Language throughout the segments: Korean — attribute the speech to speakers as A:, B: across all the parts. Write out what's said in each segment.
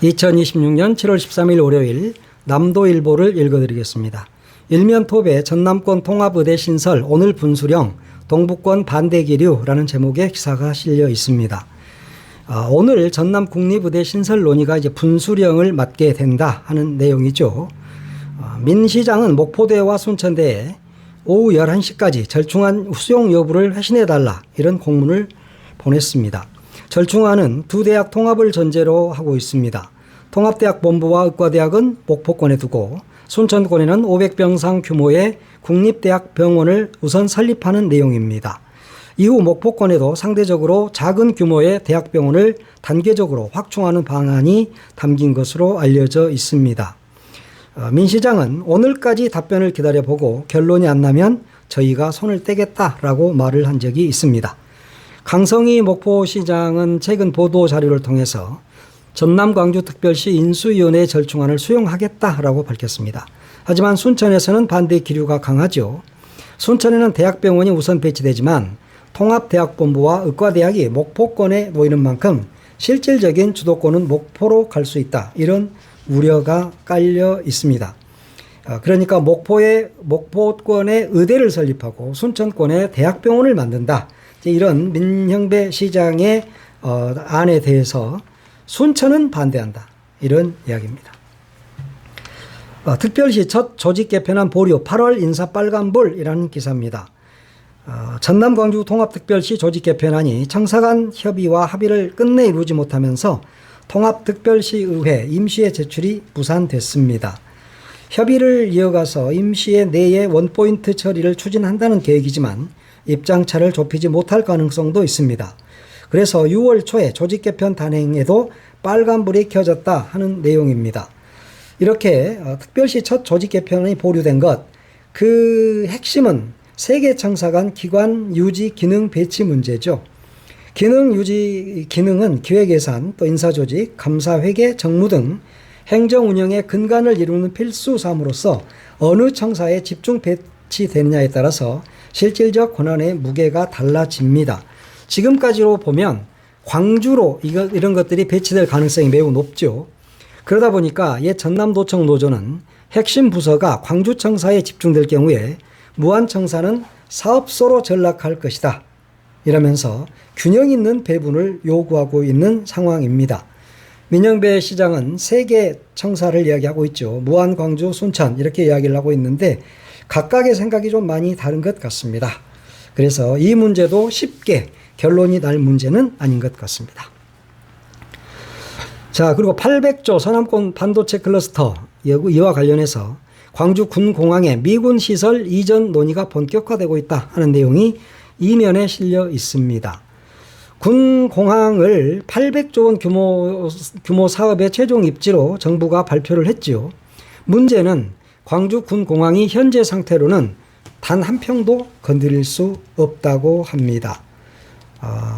A: 2026년 7월 13일 월요일 남도일보를 읽어드리겠습니다. 일면톱에 전남권 통합의대 신설 오늘 분수령 동북권 반대 기류라는 제목의 기사가 실려 있습니다. 오늘 전남 국립의대 신설 논의가 이제 분수령을 맞게 된다 하는 내용이죠. 민 시장은 목포대와 순천대에 오후 11시까지 절충안 수용 여부를 회신해달라 이런 공문을 보냈습니다. 절충안은 두 대학 통합을 전제로 하고 있습니다. 통합대학 본부와 의과대학은 목포권에 두고 순천권에는 500병상 규모의 국립대학 병원을 우선 설립하는 내용입니다. 이후 목포권에도 상대적으로 작은 규모의 대학병원을 단계적으로 확충하는 방안이 담긴 것으로 알려져 있습니다. 민 시장은 오늘까지 답변을 기다려보고 결론이 안 나면 저희가 손을 떼겠다라고 말을 한 적이 있습니다. 강성희 목포시장은 최근 보도 자료를 통해서 전남 광주특별시 인수위원회 절충안을 수용하겠다라고 밝혔습니다. 하지만 순천에서는 반대 기류가 강하죠. 순천에는 대학병원이 우선 배치되지만 통합대학본부와 의과대학이 목포권에 모이는 만큼 실질적인 주도권은 목포로 갈 수 있다. 이런 우려가 깔려 있습니다. 그러니까 목포권에 의대를 설립하고 순천권에 대학병원을 만든다. 이런 민형배 시장의 안에 대해서 순천은 반대한다. 이런 이야기입니다. 특별시 첫 조직 개편안 보류 8월 인사 빨간불이라는 기사입니다. 전남 광주 통합특별시 조직 개편안이 청사 간 협의와 합의를 끝내 이루지 못하면서 통합특별시의회 임시회 제출이 무산됐습니다. 협의를 이어가서 임시회 내에 원포인트 처리를 추진한다는 계획이지만 입장차를 좁히지 못할 가능성도 있습니다. 그래서 6월 초에 조직 개편 단행에도 빨간불이 켜졌다 하는 내용입니다. 이렇게 특별시 첫 조직 개편이 보류된 것, 그 핵심은 세개 청사 간 기관 유지 기능 배치 문제죠. 기능 유지 기능은 기획 예산, 또 인사조직, 감사회계, 정무 등 행정 운영의 근간을 이루는 필수 사무로서 어느 청사에 집중 배치되느냐에 따라서 실질적 권한의 무게가 달라집니다. 지금까지로 보면 광주로 이런 것들이 배치될 가능성이 매우 높죠. 그러다 보니까 옛 전남도청 노조는 핵심 부서가 광주청사에 집중될 경우에 무안청사는 사업소로 전락할 것이다. 이러면서 균형 있는 배분을 요구하고 있는 상황입니다. 민영배 시장은 3개 청사를 이야기하고 있죠. 무안, 광주, 순천 이렇게 이야기를 하고 있는데 각각의 생각이 좀 많이 다른 것 같습니다. 그래서 이 문제도 쉽게 결론이 날 문제는 아닌 것 같습니다. 자, 그리고 800조 서남권 반도체 클러스터 이와 관련해서 광주 군공항의 미군 시설 이전 논의가 본격화되고 있다 하는 내용이 이면에 실려 있습니다. 군공항을 800조 원 규모 사업의 최종 입지로 정부가 발표를 했죠. 문제는 광주 군공항이 현재 상태로는 단 한 평도 건드릴 수 없다고 합니다.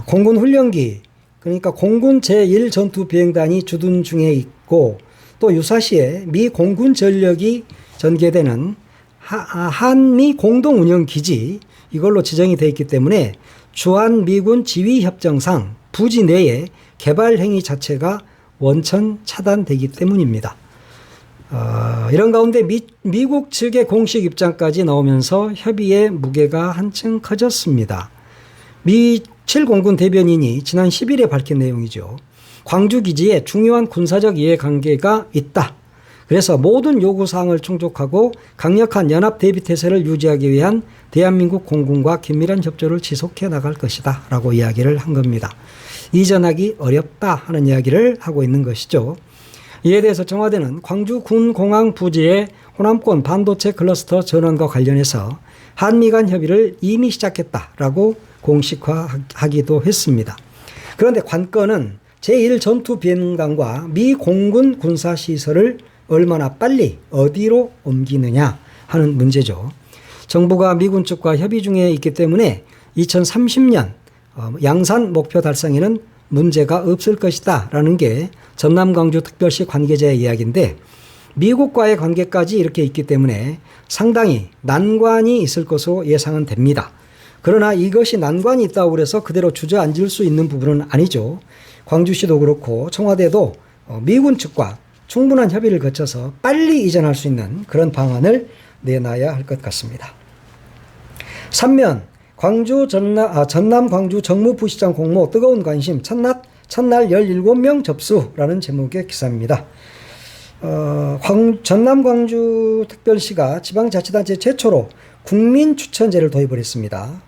A: 공군 훈련기, 그러니까 공군 제1전투비행단이 주둔 중에 있고 또 유사시에 미 공군 전력이 전개되는 한미 공동운영기지 이걸로 지정이 되어 있기 때문에 주한미군 지휘협정상 부지 내에 개발 행위 자체가 원천 차단되기 때문입니다. 이런 가운데 미국 측의 공식 입장까지 나오면서 협의의 무게가 한층 커졌습니다. 미 7공군 대변인이 지난 10일에 밝힌 내용이죠. 광주기지에 중요한 군사적 이해관계가 있다. 그래서 모든 요구사항을 충족하고 강력한 연합 대비태세를 유지하기 위한 대한민국 공군과 긴밀한 협조를 지속해 나갈 것이다 라고 이야기를 한 겁니다. 이전하기 어렵다 하는 이야기를 하고 있는 것이죠. 이에 대해서 청와대는 광주 군공항 부지의 호남권 반도체 클러스터 전환과 관련해서 한미 간 협의를 이미 시작했다라고 공식화하기도 했습니다. 그런데 관건은 제1전투비행단과 미 공군 군사시설을 얼마나 빨리 어디로 옮기느냐 하는 문제죠. 정부가 미군 측과 협의 중에 있기 때문에 2030년 양산 목표 달성에는 문제가 없을 것이다 라는 게 전남 광주 특별시 관계자의 이야기인데 미국과의 관계까지 이렇게 있기 때문에 상당히 난관이 있을 것으로 예상은 됩니다. 그러나 이것이 난관이 있다고 해서 그대로 주저앉을 수 있는 부분은 아니죠. 광주시도 그렇고 청와대도 미군 측과 충분한 협의를 거쳐서 빨리 이전할 수 있는 그런 방안을 내놔야 할 것 같습니다. 3면 전남 광주 정무부시장 공모 뜨거운 관심 첫날 17명 접수라는 제목의 기사입니다. 전남 광주 특별시가 지방자치단체 최초로 국민추천제를 도입을 했습니다.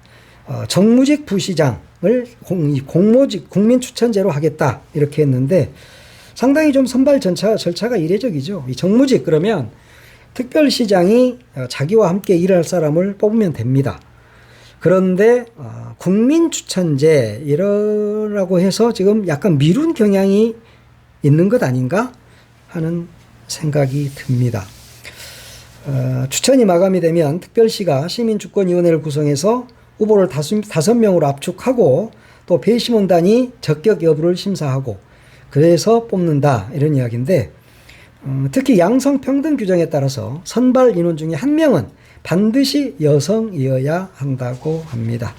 A: 정무직 부시장을 공모직 국민추천제로 하겠다 이렇게 했는데 상당히 좀 선발 절차가 이례적이죠. 이 정무직 그러면 특별시장이 자기와 함께 일할 사람을 뽑으면 됩니다. 그런데 국민추천제 이러라고 해서 지금 약간 미룬 경향이 있는 것 아닌가 하는 생각이 듭니다. 추천이 마감이 되면 특별시가 시민주권위원회를 구성해서 후보를 5명으로 압축하고 또 배심원단이 적격 여부를 심사하고 그래서 뽑는다 이런 이야기인데 특히 양성평등 규정에 따라서 선발 인원 중에 1명은 반드시 여성이어야 한다고 합니다.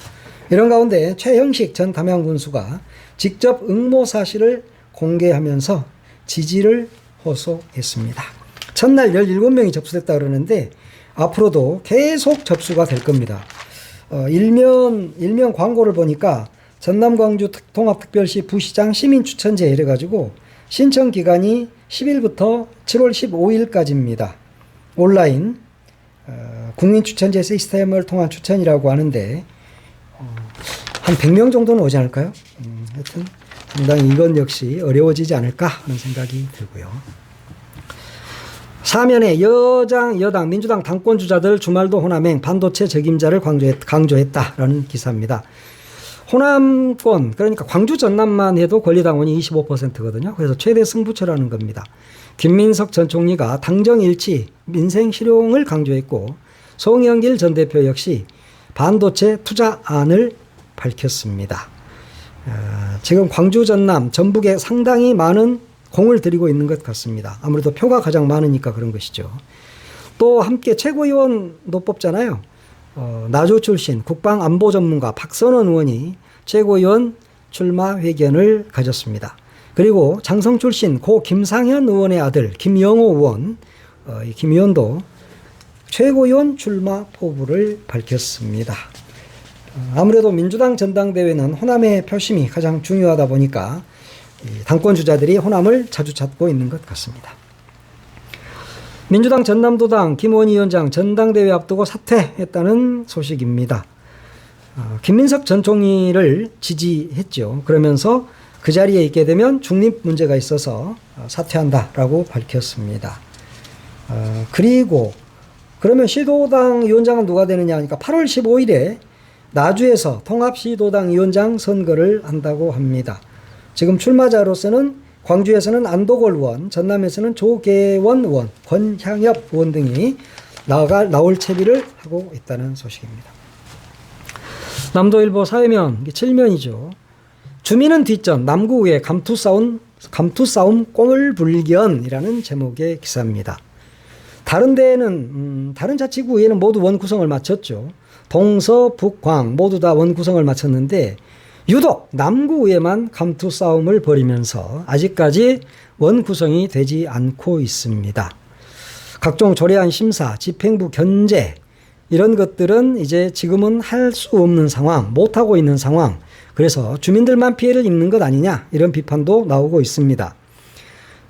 A: 이런 가운데 최형식 전 담양군수가 직접 응모 사실을 공개하면서 지지를 호소했습니다. 첫날 17명이 접수됐다 그러는데 앞으로도 계속 접수가 될 겁니다. 일면 광고를 보니까 전남 광주 통합특별시 부시장 시민추천제 이래가지고 신청 기간이 10일부터 7월 15일까지입니다. 온라인 국민추천제 시스템을 통한 추천이라고 하는데 한 100명 정도는 오지 않을까요? 하여튼 상당히 이건 역시 어려워지지 않을까 하는 생각이 들고요. 사면에 여당 민주당 당권주자들 주말도 호남행 반도체 적임자를 강조했다라는 기사입니다. 호남권 그러니까 광주 전남만 해도 권리당원이 25%거든요. 그래서 최대 승부처라는 겁니다. 김민석 전 총리가 당정일치 민생 실용을 강조했고 송영길 전 대표 역시 반도체 투자안을 밝혔습니다. 지금 광주 전남 전북에 상당히 많은 공을 들이고 있는 것 같습니다. 아무래도 표가 가장 많으니까 그런 것이죠. 또 함께 최고위원도 뽑잖아요. 나주 출신 국방안보 전문가 박선원 의원이 최고위원 출마 회견을 가졌습니다. 그리고 장성 출신 고 김상현 의원의 아들 김영호 의원, 김 의원도 최고위원 출마 포부를 밝혔습니다. 아무래도 민주당 전당대회는 호남의 표심이 가장 중요하다 보니까 당권 주자들이 호남을 자주 찾고 있는 것 같습니다. 민주당 전남도당 김원희 위원장 전당대회 앞두고 사퇴했다는 소식입니다. 김민석 전 총리를 지지했죠. 그러면서 그 자리에 있게 되면 중립 문제가 있어서 사퇴한다라고 밝혔습니다. 그리고 그러면 시도당 위원장은 누가 되느냐 하니까 8월 15일에 나주에서 통합시도당 위원장 선거를 한다고 합니다. 지금 출마자로서는 광주에서는 안도골 의원, 전남에서는 조계원 의원, 권향엽 의원 등이 나올 채비를 하고 있다는 소식입니다. 남도일보 사회면 7면이죠. 주민은 뒷전, 남구의 감투싸움 꽁을불견이라는 제목의 기사입니다. 다른 데에는 다른 자치구에는 모두 원구성을 마쳤죠. 동서, 북, 광 모두 다 원구성을 마쳤는데 유독 남구에만 감투싸움을 벌이면서 아직까지 원구성이 되지 않고 있습니다. 각종 조례안 심사, 집행부 견제 이런 것들은 이제 지금은 할 수 없는 상황, 못하고 있는 상황, 그래서 주민들만 피해를 입는 것 아니냐 이런 비판도 나오고 있습니다.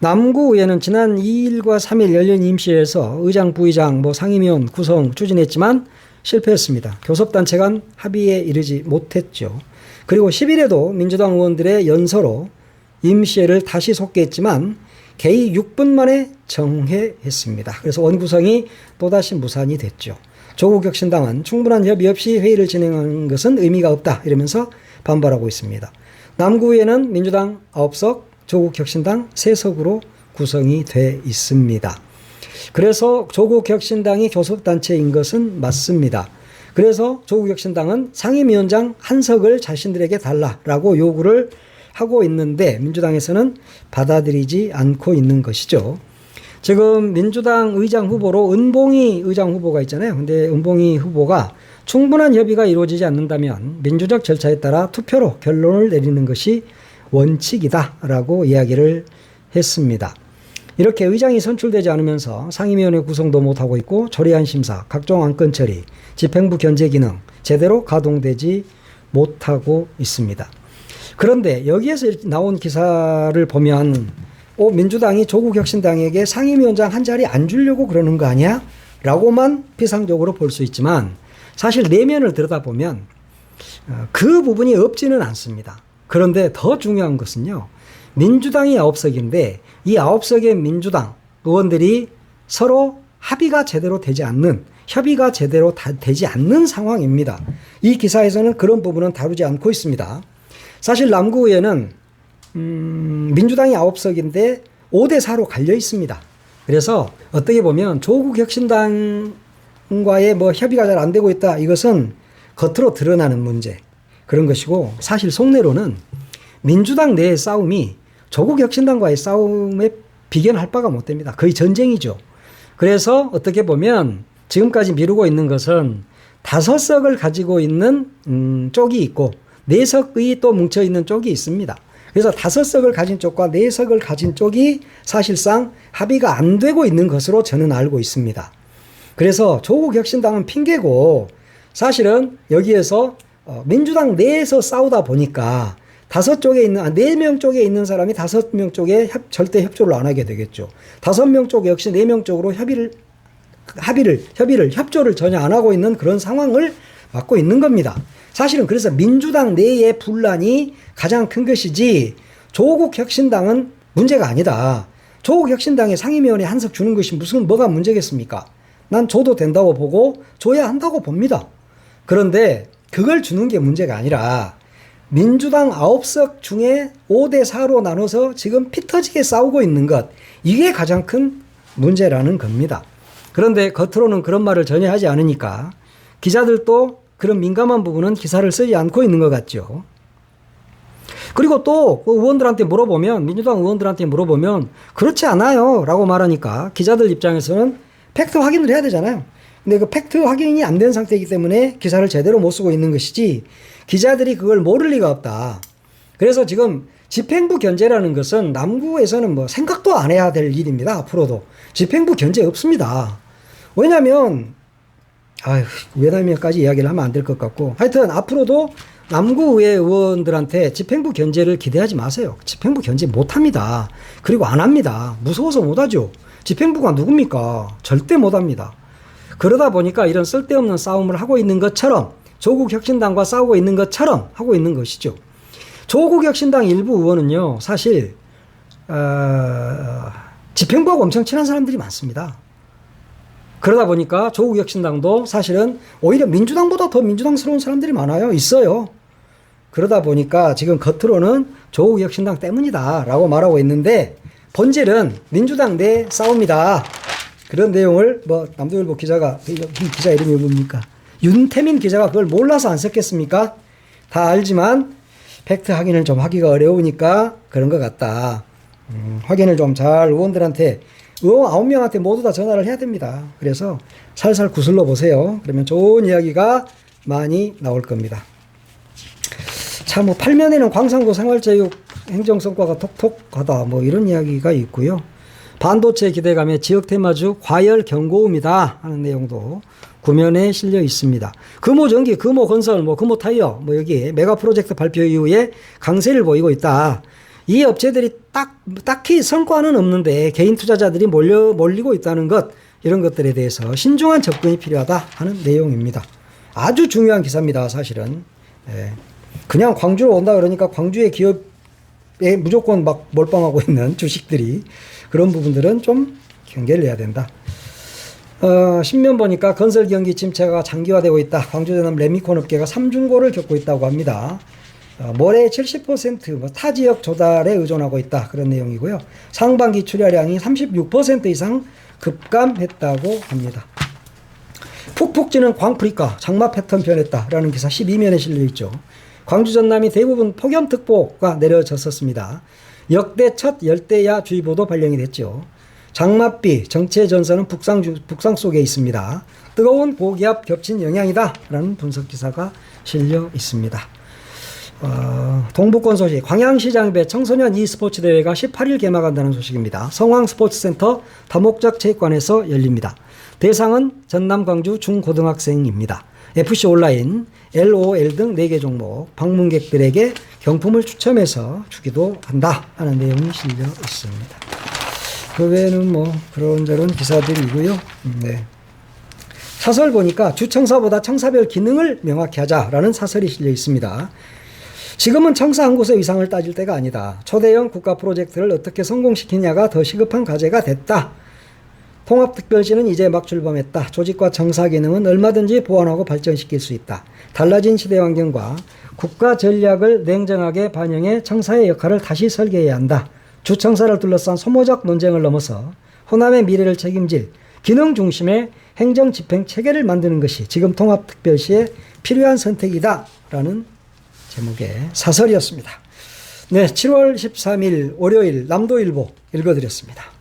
A: 남구의회는 지난 2일과 3일 열린 임시회에서 의장, 부의장, 상임위원 구성 추진했지만 실패했습니다. 교섭단체 간 합의에 이르지 못했죠. 그리고 10일에도 민주당 의원들의 연서로 임시회를 다시 속개했지만 개의 6분 만에 정회했습니다. 그래서 원구성이 또다시 무산이 됐죠. 조국혁신당은 충분한 협의 없이 회의를 진행한 것은 의미가 없다 이러면서 반발하고 있습니다. 남구에는 민주당 9석, 조국혁신당 3석으로 구성이 돼 있습니다. 그래서 조국혁신당이 교섭단체인 것은 맞습니다. 그래서 조국혁신당은 상임위원장 1석을 자신들에게 달라라고 요구를 하고 있는데 민주당에서는 받아들이지 않고 있는 것이죠. 지금 민주당 의장 후보로 은봉희 의장 후보가 있잖아요. 근데 은봉희 후보가 충분한 협의가 이루어지지 않는다면 민주적 절차에 따라 투표로 결론을 내리는 것이 원칙이다라고 이야기를 했습니다. 이렇게 의장이 선출되지 않으면서 상임위원회 구성도 못하고 있고 조례안 심사, 각종 안건 처리, 집행부 견제 기능 제대로 가동되지 못하고 있습니다. 그런데 여기에서 나온 기사를 보면 민주당이 조국혁신당에게 상임위원장 한 자리 안 주려고 그러는 거 아니야? 라고만 피상적으로 볼 수 있지만 사실 내면을 들여다보면 그 부분이 없지는 않습니다. 그런데 더 중요한 것은요. 민주당이 9석인데 이 9석의 민주당 의원들이 서로 합의가 제대로 되지 않는, 협의가 제대로 되지 않는 상황입니다. 이 기사에서는 그런 부분은 다루지 않고 있습니다. 사실 남구의회는 민주당이 9석인데 5대 4로 갈려 있습니다. 그래서 어떻게 보면 조국혁신당과의 협의가 잘 안 되고 있다. 이것은 겉으로 드러나는 문제 그런 것이고 사실 속내로는 민주당 내의 싸움이 조국혁신당과의 싸움에 비견할 바가 못 됩니다. 거의 전쟁이죠. 그래서 어떻게 보면 지금까지 미루고 있는 것은 5석을 가지고 있는 쪽이 있고 4석의 또 뭉쳐있는 쪽이 있습니다. 그래서 5석을 가진 쪽과 4석을 가진 쪽이 사실상 합의가 안 되고 있는 것으로 저는 알고 있습니다. 그래서 조국혁신당은 핑계고 사실은 여기에서 민주당 내에서 싸우다 보니까 4명 쪽에 있는 사람이 5명 쪽에 절대 협조를 안 하게 되겠죠. 5명 쪽 역시 4명 쪽으로 협조를 전혀 안 하고 있는 그런 상황을 맞고 있는 겁니다. 사실은 그래서 민주당 내의 분란이 가장 큰 것이지 조국혁신당은 문제가 아니다. 조국혁신당에 상임위원회 한석 주는 것이 뭐가 문제겠습니까? 난 줘도 된다고 보고 줘야 한다고 봅니다. 그런데 그걸 주는 게 문제가 아니라 민주당 9석 중에 5대 4로 나눠서 지금 피 터지게 싸우고 있는 것, 이게 가장 큰 문제라는 겁니다. 그런데 겉으로는 그런 말을 전혀 하지 않으니까 기자들도 그런 민감한 부분은 기사를 쓰지 않고 있는 것 같죠. 그리고 또 의원들한테 물어보면, 민주당 의원들한테 물어보면 그렇지 않아요 라고 말하니까 기자들 입장에서는 팩트 확인을 해야 되잖아요. 근데 그 팩트 확인이 안 된 상태이기 때문에 기사를 제대로 못 쓰고 있는 것이지 기자들이 그걸 모를 리가 없다. 그래서 지금 집행부 견제라는 것은 남구에서는 생각도 안 해야 될 일입니다. 앞으로도 집행부 견제 없습니다. 왜냐하면 왜냐면까지 이야기를 하면 안 될 것 같고, 하여튼 앞으로도 남구의회 의원들한테 집행부 견제를 기대하지 마세요. 집행부 견제 못합니다. 그리고 안 합니다. 무서워서 못하죠. 집행부가 누굽니까? 절대 못합니다. 그러다 보니까 이런 쓸데없는 싸움을 하고 있는 것처럼, 조국혁신당과 싸우고 있는 것처럼 하고 있는 것이죠. 조국혁신당 일부 의원은요, 사실 집행부하고 엄청 친한 사람들이 많습니다. 그러다 보니까 조국혁신당도 사실은 오히려 민주당보다 더 민주당스러운 사람들이 많아요. 있어요. 그러다 보니까 지금 겉으로는 조국혁신당 때문이다 라고 말하고 있는데 본질은 민주당 내 싸움이다. 그런 내용을 남도일보 기자가, 이 기자 이름이 뭡니까? 윤태민 기자가 그걸 몰라서 안 썼겠습니까? 다 알지만 팩트 확인을 좀 하기가 어려우니까 그런 것 같다. 확인을 좀 잘 의원들한테, 의원 9명한테 모두 다 전화를 해야 됩니다. 그래서 살살 구슬러 보세요. 그러면 좋은 이야기가 많이 나올 겁니다. 참, 8면에는 광산구 생활체육 행정성과가 톡톡하다. 이런 이야기가 있고요. 반도체 기대감에 지역 테마주 과열 경고음이다 하는 내용도 구면에 실려 있습니다. 금호전기, 금호건설, 금호타이어, 여기 메가 프로젝트 발표 이후에 강세를 보이고 있다. 이 업체들이 딱히 성과는 없는데 개인 투자자들이 몰리고 있다는 것, 이런 것들에 대해서 신중한 접근이 필요하다 하는 내용입니다. 아주 중요한 기사입니다. 사실은. 그냥 광주로 온다 그러니까 광주의 기업에 무조건 몰빵하고 있는 주식들이, 그런 부분들은 좀 경계를 해야 된다. 신면 보니까 건설 경기 침체가 장기화되고 있다. 광주전남 레미콘 업계가 3중고를 겪고 있다고 합니다. 모래 70% 타 지역 조달에 의존하고 있다. 그런 내용이고요. 상반기 출하량이 36% 이상 급감했다고 합니다. 푹푹 찌는 광프리카 장마 패턴 변했다라는 기사 12면에 실려있죠. 광주 전남이 대부분 폭염특보가 내려졌었습니다. 역대 첫 열대야주의보도 발령이 됐죠. 장맛비 정체 전선은 북상 속에 있습니다. 뜨거운 고기압 겹친 영향이다 라는 분석 기사가 실려 있습니다. 동부권 소식. 광양시장배 청소년 e스포츠 대회가 18일 개막한다는 소식입니다. 성황스포츠센터 다목적 체육관에서 열립니다. 대상은 전남 광주 중고등학생입니다. FC 온라인, LOL 등 4개 종목 방문객들에게 경품을 추첨해서 주기도 한다 하는 내용이 실려 있습니다. 그 외에는 뭐 그런저런 기사들이고요. 네. 사설 보니까 주청사보다 청사별 기능을 명확히 하자라는 사설이 실려 있습니다. 지금은 청사 한 곳의 위상을 따질 때가 아니다. 초대형 국가 프로젝트를 어떻게 성공시키냐가 더 시급한 과제가 됐다. 통합특별시는 이제 막 출범했다. 조직과 청사 기능은 얼마든지 보완하고 발전시킬 수 있다. 달라진 시대 환경과 국가 전략을 냉정하게 반영해 청사의 역할을 다시 설계해야 한다. 주청사를 둘러싼 소모적 논쟁을 넘어서 호남의 미래를 책임질 기능 중심의 행정 집행 체계를 만드는 것이 지금 통합특별시에 필요한 선택이다. 라는 제목의 사설이었습니다. 네, 7월 13일 월요일 남도일보 읽어드렸습니다.